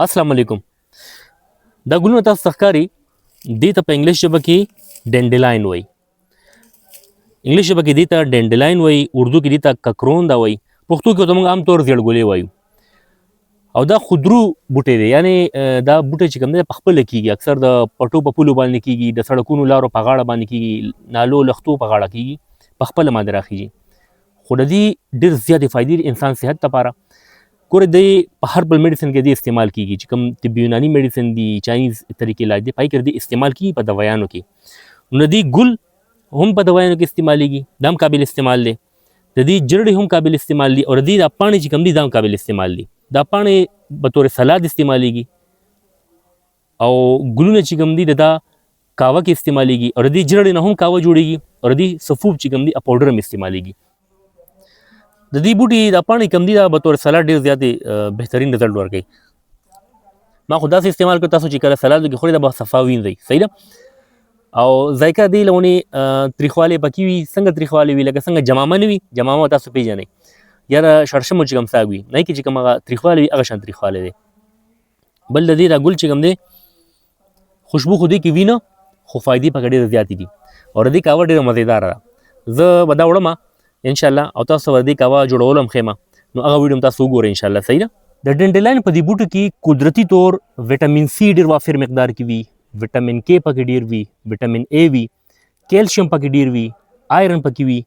السلام علیکم. دا ګلونه تاسو ته ښکاري دې ته په انګلیش ژبه کې ډینډیلاین وایي. انګلیش ژبه کې دې ته ډینډیلاین وایي، اردو کې دې ته ککرونده وایي، پښتو کې ورته موږ عام طور زیړګلې وایو. او دا خودرو بوټی دی، یعنې دا بوټی چې کوم دی په خپله کېږي، اکثر د پټو په پولو باندې کېږي، د سړکونو لارو په غاړه باندې کېږي، نالو لښتو په غاړه کېږي، په خپله باندې راخېږي. خو د دې ډېر زیاتې فایدې د انسان صحت لپاره. ګوره دی په هربل میډیسن کې دی استعمال کیږي، چې کوم طب یوناني میډیسن دی، چاینیز طریقې علاج دی، پای کې دی استعمال کیږي په دوایانو کې. نو دی ګل هم په دوایانو کې استعمالیږي، دا هم قابل استعمال دی. د دې جړې هم قابل استعمال دي، او د دې دا پاڼې چې کوم دي دا هم قابل استعمال دي. دا پاڼې په طور سلاد استعمالیږي، او ګلونه چې کوم دي دا کاوه کې استعمالیږي، او د دې جړې نه هم کاوه جوړیږي، او د دې سفوف چې کوم دي پاوډر هم استعمالیږي. د دې بوټي د پاڼې کم دي دا به طور سلاد ډېر زیاتې بهترین رزلټ ورکوي. ما خو داسې استعمال کړ، تاسو چې کله سلاد کې خورئ دا به صفا وینځئ، صحیح ده. او ذایقه دی لونې تریخوالی پکې وي. څنګه تریخوالی وي؟ لکه څنګه جمامه نه وي، جمامه تاسو پیژنئ، یا د شړشمو چې کوم ساګ وي، نه کې چې کوم هغه تریخوالی وي هغه شان تریخوالی دی. بل د دې دا ګل چې کوم دی خوشبو خو دې کې وي نه، خو فایدې پکې ډېرې زیاتې دي، او د دې قهوه ډېره مزېداره ده. زه به دا وړم انشاءالله، او تاسو ته د دې قهوه جوړول هم ښیم، نو هغه ویډیو هم تاسو وګورئ انشاءالله، صحیح ده. د ډینډیلاین په دې بوټو کې قدرتي طور ویټامین سی ډېر وافر مقدار کې وي، ویټامین کې پکې ډېر وي، ویټامین ای وي، کیلشیم پکې ډېر وي، آیرن پکې وي،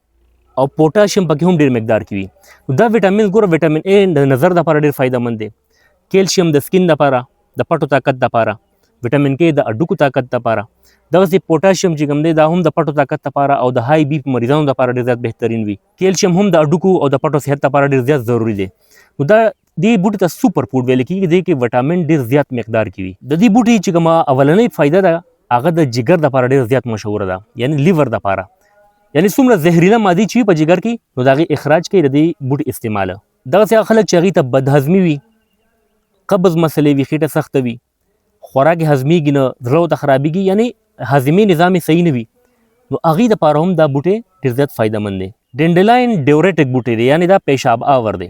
او پوټاشیم پکې هم ډېر مقدار کې وي. نو دا ویټامین ګوره، ویټامین ای د نظر لپاره ډېر فایده مند دی، کیلشیم د سکین لپاره، د پټو طاقت لپاره، ویټامین کې د اډوکو طاقت لپاره، دغسې پوټاشیم چې کوم دی دا هم د پټو طاقت لپاره او د های بی پي مریضانو لپاره ډېر زیات بهترین وي. کیلشیم هم د اډوکو او د پټو صحت لپاره ډېر زیات ضروري دی. نو دا دې بوټي ته سوپر فوډ ویل کېږي، دې کې ویټامین ډېر زیات مقدار کې وي. د دې بوټي چې کومه اولنۍ فایده ده هغه د جګر لپاره ډېر زیات مشهوره ده، یعنې لیور لپاره. یعنې څومره زهریله مادې چې وي په جګر کې، نو د هغې اخراج کوي د دې بوټي استعماله. دغسې هغه خلک چې هغې ته بدهضمي وي، قبض مسلې وي، خېټه سخته وي، خوراک یې هضمېږي نه، زړه ورته خرابېږي، یعنې هاضمې نظام یې صحیح نه وي، نو هغې دپاره هم دا بوټی ډېر زیات فایده مند دی. ډینډیلاین ډیورټک بوټی دی، یعنې دا پیشاب آور دی.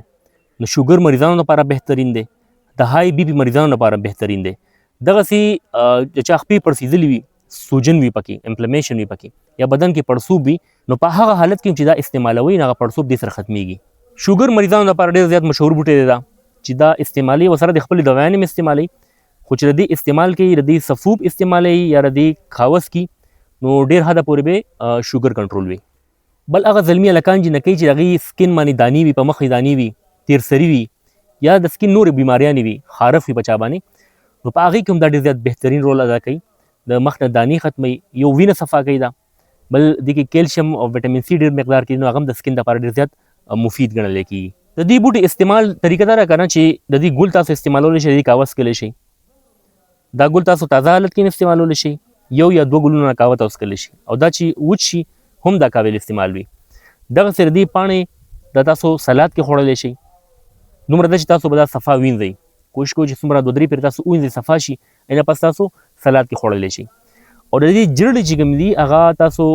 نو شوګر مریضانو لپاره بهترین دی، د های بی پي مریضانو لپاره بهترین دی. دغسې د چا خپې پړسېدلي وي، سوجن وي پکې، انفلمیشن وي پکې، یا بدن کې پړسوب وي، نو په هغه حالت کې چې دا استعمالوي نو هغه پړسوب دې سره ختمیږي. شوګر مریضانو لپاره ډېر زیات مشهور بوټی دی دا، چې دا استعمالي ورسره د خپلې دوايانې هم استعمالوي، خو چې د دې استعمال کوي، د دې سفوب استعمالوي یا د دې خاوس کی، نو ډېر حده پورې به شوګر کنټرول وي. بل هغه زلمي هلکان چې نه کوي چې د هغې سکین باندې دانې وي، په مخ یې دانې وي، تیرسري وي، یا د سکین نورې بیماریانې وي، خارښ وي په چا باندې، نو په هغې کې هم دا ډېر زیات بهترین رول ادا کوي. د مخ نه دانې ختموي، یو وینه صفا کوي دا، بل دې کې کیلشیم او ویټامین سی ډېر مقدار کې، نو هغه هم د سکین لپاره ډېر زیات مفید ګڼلی کېږي. د دې بوټي استعمال طریقه دا ده که نه، چې د دې ګل تاسو استعمالولی شئ، د دې قهوه څکلی شئ. دا ګل تاسو تازه حالت کې استعمالولی شئ، یو یا دوه ګلونه قهوه ته وڅکلی شي، او دا چې وچ شي هم دا قابل استعمال وي. دغسې د دې پاڼې د تاسو سلاد کې خوړلی شئ. دومره ده چې تاسو به دا صفا وینځئ، کوشش کوئ چې څومره 2-3 پېرې تاسو ووینځئ، صفا شي، اینه پس تاسو سلاد کې خوړلی شئ. او د دې جړې چې کوم دي هغه تاسو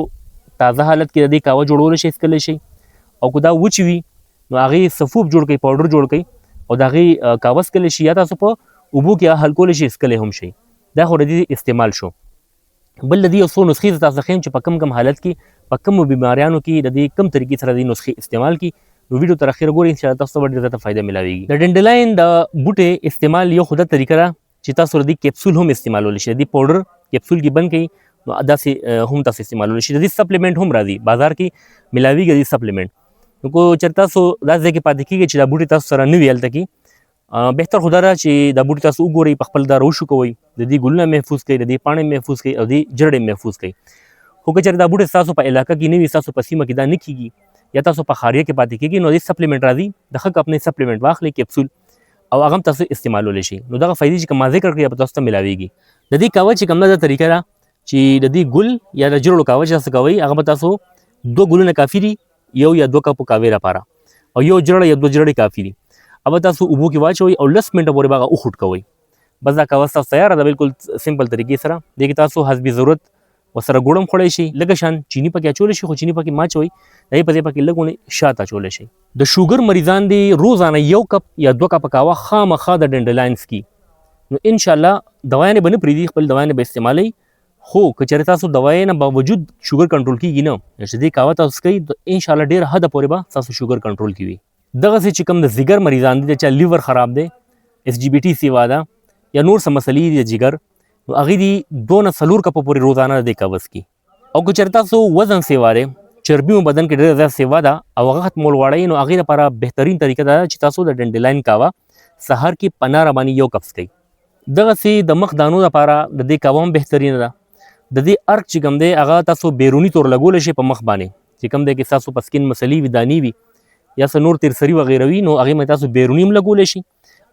تازه حالت کې د دې قهوه جوړولی شئ، څکلی شئ، او که دا وچ وي نو هغې سفوب جوړ کړئ، پاوډر جوړ کړئ، او د هغې قهوه څکلی شي، یا تاسو په اوبو کې حل کولی شئ، څکلی هم شئ. دا خو د دې استعمال شو. بل د دې یو څو نسخې زه تاسو ته ښیم چې په کم حالت کې، په کومو بیماریانو کې د دې کم طریقې سره د دې نسخې استعمال کړي، نو ویډیو تر اخره ګورئ، انشاءالله تاسو ته به ډېره زیاته فایده ملاویږي. د ډینډیلاین د بوټي استعمال یو خو دا طریقه ده چې تاسو د دې کیپسول هم استعمالولی شئ، د دې پاوډر کیپسول کې بند کړئ، نو داسې هم تاسو استعمالولی شئ. د دې سپلیمنټ هم راځي بازار کې ملاویږي، د دې سپلیمنټ. نو که چېرته تاسو داسې ځای کې پاتې کېږئ چې دا بوټي تاسو سره نه وي هلته کې، بهتر خو دا ده چې دا بوټي تاسو وګورئ، په خپل دا روشو کوئ، د دې ګلونه محفوظ کړئ، د دې پاڼې محفوظ کړئ، او د دې جړې محفوظ کړئ. خو که چېرته دا بوټي ستاسو په علاقه کې نه وي، ستاسو په سیمه کې دا نه کېږي، یا تاسو په ښاریه کې پاتې کېږئ، نو دې سپلیمنټ راځي، د ښه کمپنۍ سپلیمنټ واخلئ کیپسول، او هغه هم تاسو استعمالولی شئ. نو دغه فایدې چې کوم ما ذکر کړې به تاسو ته ملاویږي. د دې قهوه چې کوم ده دا طریقه ده چې د دې ګل یا د جړو قهوه چې تاسو کوئ، هغه به تاسو 2 ګلونه کافي دي، یو یا 2 کپو قهوې لپاره، او یو جړه یا 2 جړې کافي دي. هغه تاسو اوبو کې واچوئ او 10 منټه پورې به هغه وخوټ کوئ. بس دا قهوه ستاسو تیاره ده، بالکل سمپل طریقې سره. دې کې تاسو حسب ضرورت ورسره ګوړ هم خوړی شي، لږه شان چیني پکې اچولی شي، خو چیني پکې مه اچوئ، د هغې په ځای پکې لږ ونې شات اچولی شئ. د شوګر مریضان دې روزانه 1 کپ یا 2 کپه قهوه خامخا د ډینډیلاین څکي، نو ان شاء الله دوايانې به نه پرېږدي، خپل دوايانې به استعمالوي. خو که چېرې تاسو دوايانو باوجود شوګر کنټرول کېږي نه، چې دې قهوه تاسو کوئ ان شاء الله ډېر حده پورې به ستاسو شوګر کنټرول کړي. دغسې چې کوم د ځیګر مریضان دي، د چا لیور خراب دی، SGBT سیوا ده یا نور څه مسلې دي د جګر، نو هغې دي 2 نه 4 کپه پورې روزانه د دې قهوه څکي. او که چېرې تاسو وزن سیوا دی، چربي مو بدن کې ډېره زیات سیوا ده او هغه ختمول غواړئ، نو هغې لپاره بهترین طریقه دا ده چې تاسو د ډنډلاین قهوه سهار کې په ناره باندې 1 کپ څکئ. دغسې د مخ دانو لپاره د دې قهوه هم بهترینه ده. د دې ارک چې کوم دی هغه تاسو بیروني طور لګولی شئ په مخ باندې، چې کوم دی کې تاسو په سکین مسلې وي، دانې وي یا څه نور تیرسري وغیره وي، نو هغې باندې تاسو بیروني هم لګولی شئ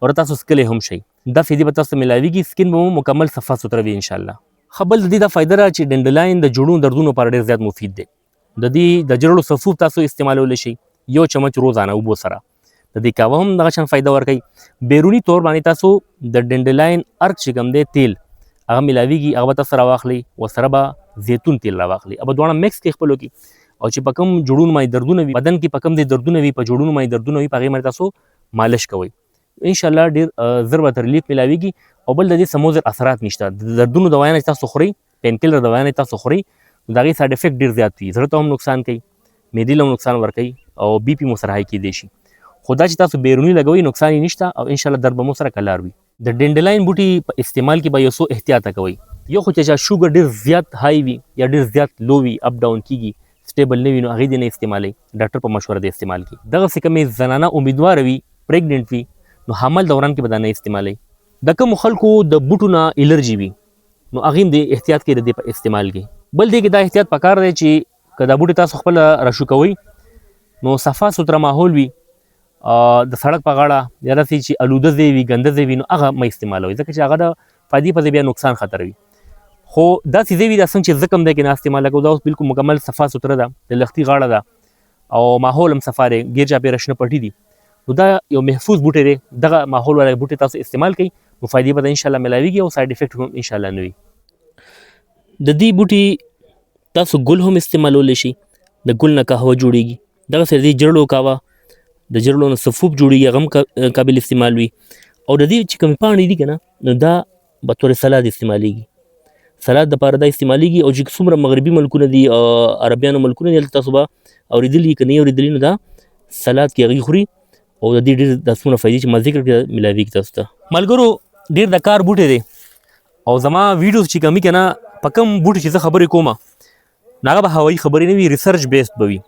او تاسو څکلی هم شئ. دا فایدې به تاسو ته ملاویږي، سکین به مو مکمل صفا سوتره وي انشاءالله. ښه بل د دې دا فایده ده چې ډنډلاین د جوړونو دردونو لپاره ډېر زیات مفید دی. د دې د جړلو صفوف تاسو استعمالولی شئ 1 چمچ روزانه اوبو سره. د دې قهوه هم دغه شان فایده ورکوي. بیروني طور باندې تاسو د ډنډلاین ارک چې کوم دی تیل هغه ملاویږي، هغه به تاسو راواخلئ، ورسره به زیتون تیل راواخلئ، او به دواړه مکس کړئ خپلو کې، او چې په کوم جوړونو باندې دردونه وي، بدن کې په کوم ځای دردونه وي، په جوړونو باندې دردونه وي، په هغې باندې تاسو مالش کوئ. انشاءالله ډېر زر به ته ریلیف ملاویږي. او بل د دې څه مضر اثرات نشته. د دردونو دوایانې چې تاسو خورئ، پین کلر دوایانې تاسو خورئ، نو د هغې سایډ افیکټ ډېر زیات وي، زړه ته هم نقصان کوي، معدې له هم نقصان ورکوي، او BP مو سره های کېدی شي. خو دا چې تاسو بیروني لګوئ نقصان یې نشته، او انشاءالله درد به مو سره کلار وي. د ډنډلاین بوټي په استعمال کې به یو څو احتیاطه کوئ. یو خو چې شوګر ډېر زیات های وي یا ډېر زیات لو وي، اپ ډاون کېږي، سټیبل نه وي، نو هغې دې نه استعمالوئ، ډاکټر په مشوره دې استعمال کړي. دغسې کومې زنانه امیدواره وي، پریګننټ وي، نو حمل دوران کې به دا نه استعمالوئ. د کومو خلکو د بوټو نه الرجي وي، نو هغې هم دې احتیاط کوي د دې په استعمال کې. بل دې کې دا احتیاط پکار دی چې که دا بوټي تاسو خپله راشو کوئ، نو صفا سوتره ماحول وي، د سړک په غاړه یا داسې چې الوده ځای وي، ګنده ځای وي، نو هغه مه استعمالوئ، ځکه چې هغه د فایدې په ځای بیا نقصان خطر وي. خو داسې ځای وي دا څنګه چې زه کوم دی کې ناست یم، لکه دا اوس بالکل مکمل صفا سوتره ده، د لښتي غاړه ده او ماحول هم صفا دی، ګیر چاپېره شنه پټي دي، نو دا یو محفوظ بوټی دی. دغه ماحول والا بوټی تاسو استعمال کوئ، نو فایدې به انشاءالله ملاویږي او سایډ افیکټ هم انشاءالله نه وي. د دې بوټي تاسو ګل هم استعمالولی شئ، د ګل نه قهوه جوړیږي. دغسې د دې جړلو قهوه، د جړلو نه صفوف جوړیږي، هغه هم قابل استعمال وي. او د دې چې کومې پاڼې دي که نه، نو دا به طور سلاد استعمالیږي، سلاد دپاره دا استعمالیږي. او چې څومره مغربي ملکونه دي، عربیانو ملکونه دي، هلته تاسو به اورېدلي که نه یې اورېدلي، نو دا سلاد کې هغې خوري، او د دې ډېر دا څومره فایدې چې ما ذکر کړي ملاویږي تاسو ته. ملګرو ډېر د کار بوټی دی، او زما ویډیوز چې کومي که نه، په کوم بوټي چې زه خبرې کوم، نو هغه به هوایي خبرې نه وي، ریسرچ بیسډ به وي،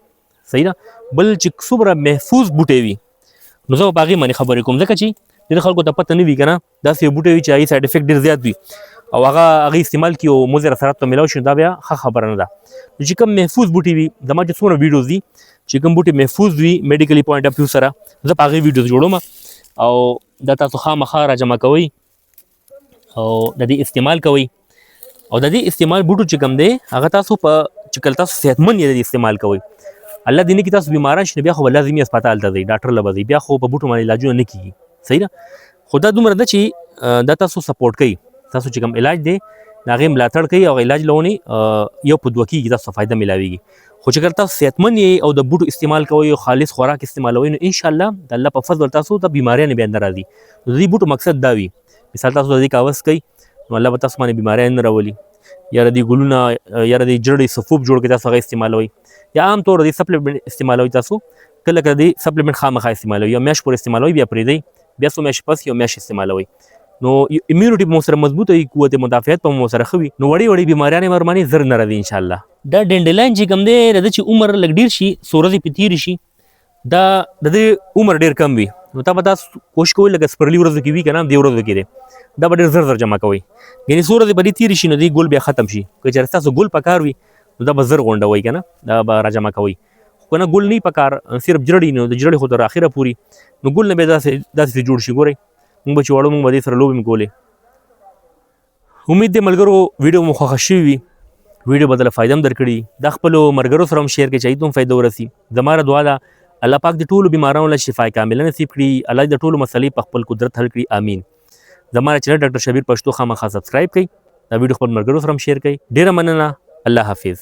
صحیح ده. بل چې څومره محفوظ بوټی وي، نو زه به په هغې باندې خبرې کوم، ځکه چې ډېرو خلکو ته پته نه وي که نه، داسې یو بوټی وي چې هغې سایډ افیکټ ډېر زیات وي، او هغه استعمال کړي او مضر اثرات ته میلاو شي، نو دا بیا ښه خبره نه ده. نو چې کوم محفوظ بوټي وي، زما چې څومره ویډیوز دي چې کوم بوټي محفوظ وي میډیکلي پوینټ اف ویو سره، زه په هغې ویډیوز جوړوم، او دا تاسو خامخا راجمع کوئ او د دې استعمال کوئ. او د دې استعمال بوټو چې کوم دی، هغه تاسو په چې کله تاسو صحتمند یې د دې استعمال کوئ، الله دې نه کړي تاسو بیماران شئ، نو بیا خو به لازمي هسپتال ته ځئ، ډاکټر له به ځئ، بیا خو په بوټو باندې علاجونه نه کېږي، صحیح ده. خو دا دومره ده چې دا تاسو سپورټ کوي، تاسو چې کوم علاج دی د هغې ملاتړ کوي، او علاج له ونې یو په دوه کېږي، تاسو ته فایده میلاویږي. خو چې کله تاسو صحتمند یې او د بوټو استعمال کوئ او خالص خوراک استعمالوئ، نو انشاءالله د الله په فضل تاسو ته بیماریانې بیا نه راځي. د دې بوټو مقصد دا وي، مثال تاسو د دې قهوه څکئ، نو الله به تاسو باندې بیماریان نه راولي، یا د دې ګلونه یا د دې جړې صفوف جوړ کړئ، تاسو هغه استعمالوئ، یا عام طور د دې سپلیمنټ استعمالوئ. تاسو کله کله د دې سپلیمنټ خامخا استعمالوئ، یو میاشت پورې استعمالوئ، بیا پرېږدئ، بیا څو میاشتې پس یو میاشت استعمالوئ، نو امیونټي به مو سره مضبوطه وي، قوت مدافعت به مو سره ښه وي، نو وړې وړې بیماریانې به ورباندې زر نه راځي انشاءالله. دا ډنډلاین چې کوم دی، د ده چې عمر لږ ډېر شي، څو ورځې پرې تېرې شي، دا د دې عمر ډېر کم وي، نو تا به تاسو کوشش کوئ لکه سپرلي ورځو کې وي که نه، دې ورځو کې دی، دا به ډېر زر زر جمع کوئ. یعنې څو ورځې به دې تېرې شي، نو دې ګل بیا ختم شي. که چېرې ستاسو ګل په کار وي، نو دا به زر غونډوئ که نه، دا به را جمع کوئ. خو که نه ګل نه وي په کار، صرف جړې، نو د جړې خو تر اخره پورې، نو ګل نه بیا داسې جوړ شي. ګورئ موږ به چې وړو، موږ به دې سره لوبې هم کولې. امید دی ملګرو ویډیو مو خوښه شوې وي، ویډیو به درله فایده هم درکړي. دا خپلو ملګرو سره هم شیر کړئ چې هغوی ته هم فایده ورسي. زما دعا ده الله پاک د ټولو بیمارانو له شفای کامله نصیب کړي، الله د ټولو مسلې په خپل قدرت حل کړي، امین. زما چینل ډاکټر شبیر پښتو خامخا سبسکرایب کړئ، دا ویډیو خپل ملګرو سره هم شیر کړئ. ډېره مننه، الله حافظ.